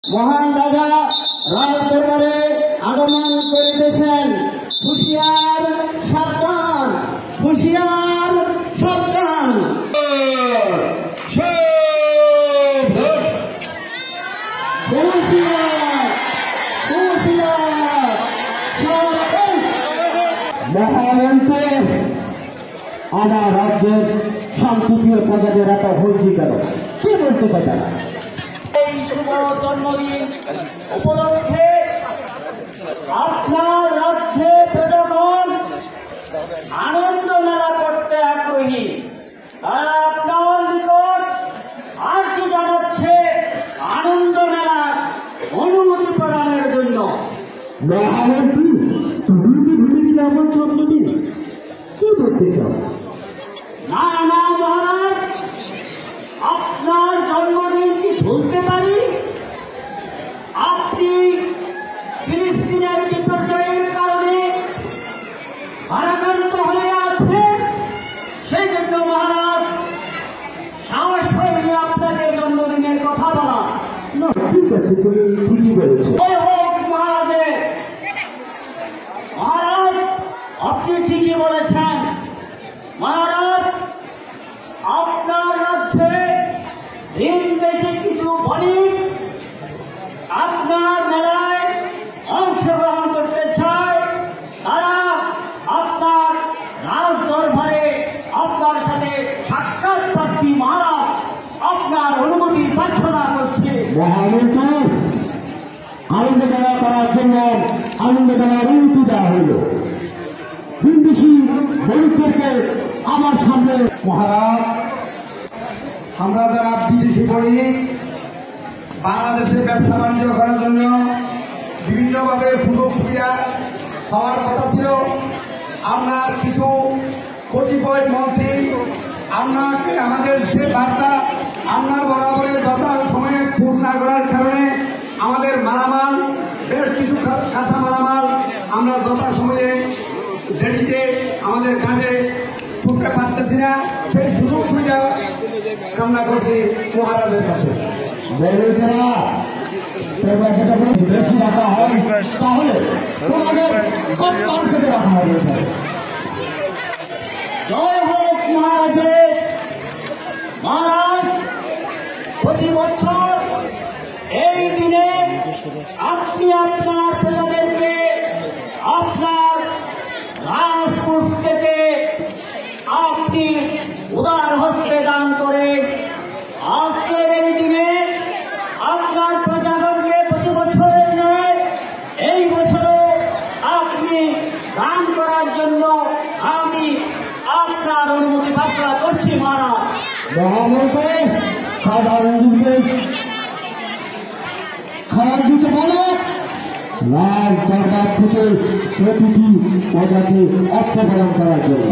মহান রাজা রাজ দরবারে আগমন করিতেছেন। হুঁশিয়ার সাবধান, হুঁশিয়ার সাবধান। মহামন্ত্রী, আমার রাজ্যের শান্তিপ্রিয় প্রজাদের এত হয়েছি কেন? কি বলতে চাই তারা? এই শুভ জন্মদিন উপলক্ষে আপনার রাজ্যে প্রজাগণ আনন্দ মেলা করতে আগ্রহী। তারা আপনার নিকট আর কি জানাচ্ছে আনন্দ মেলার অনুমতি প্রদানের জন্য। মহামন্ত্রী, তুমি কি ভুলে দিলে আমার জন্মদিন? কি বলতে চাও? না না মহারাজ, আপনার জন্মদিন কি ভুলতে পারি? আপনি ফিলিস্তিনের বিপর্যয়ের কারণে ভারাক্রান্ত হয়ে আছেন। সেই জন্য মহারাজ সাহস হয়নি আপনাকে জন্মদিনের কথা বলা। না, ঠিক আছে, তুমি ঠিকই বলেছ। মহারাজের মহারাজ, আপনি ঠিকই বলেছেন। মহারাজ, আপনার রাজ্যে দিন দেশে কিছু বণিক আপনার মেলায় অংশগ্রহণ করতে চায়। তারা আপনার রাজ দরবারে আপনার সাথে সাক্ষাৎ প্রার্থী। মহারাজ, আপনার অনুমতি প্রার্থনা করছে। মহামন্ত্রী, আনন্দ মেলা করার জন্য আনন্দ মেলার অনুমতি দেওয়া হইল। বিদেশি বণিকদেরকে আমার সামনে। মহারাজ, আমরা যারা বিদেশি বণিক বাংলাদেশে ব্যবসা বাণিজ্য করার জন্য বিভিন্নভাবে সুযোগ সুবিধা হওয়ার কথা ছিল। আপনার কিছু কতিপয় মন্ত্রী আপনাকে আমাদের সে বার্তা আপনার বরাবরে যথা সময়ে পূর্ণ না করার কারণে আমাদের মালামাল, বেশ কিছু কাঁচা মালামাল আমরা যথা সময়ে রেডিতে আমাদের ঘাটে তুলতে পারতেছি না। সেই সুযোগ সুবিধা কামনা করছি মহারাজের কাছে। বেশি রাখা হয় তাহলে তোমাদের কম থেকে রাখা হবে। জয় হোক মহারাজের। মহারাজ, প্রতি বছর এই দিনে আপনি আপনার প্রজাদেরকে আপনার রাজপুর থেকে আপনি উদার হস্তে দান করে আজকের এই দিনে আপনার প্রজাগণকে প্রতি বছরের নয় এই বছরও আপনি দান করার জন্য আমি আপনার অনুমতি প্রার্থনা করছি। মহারাজ, মহামন্ত্রী, সাধারণ খাবার দিতে বলো। রাজ দরবার থেকে প্রতিটি প্রজাকে অর্থ প্রদান করার জন্য।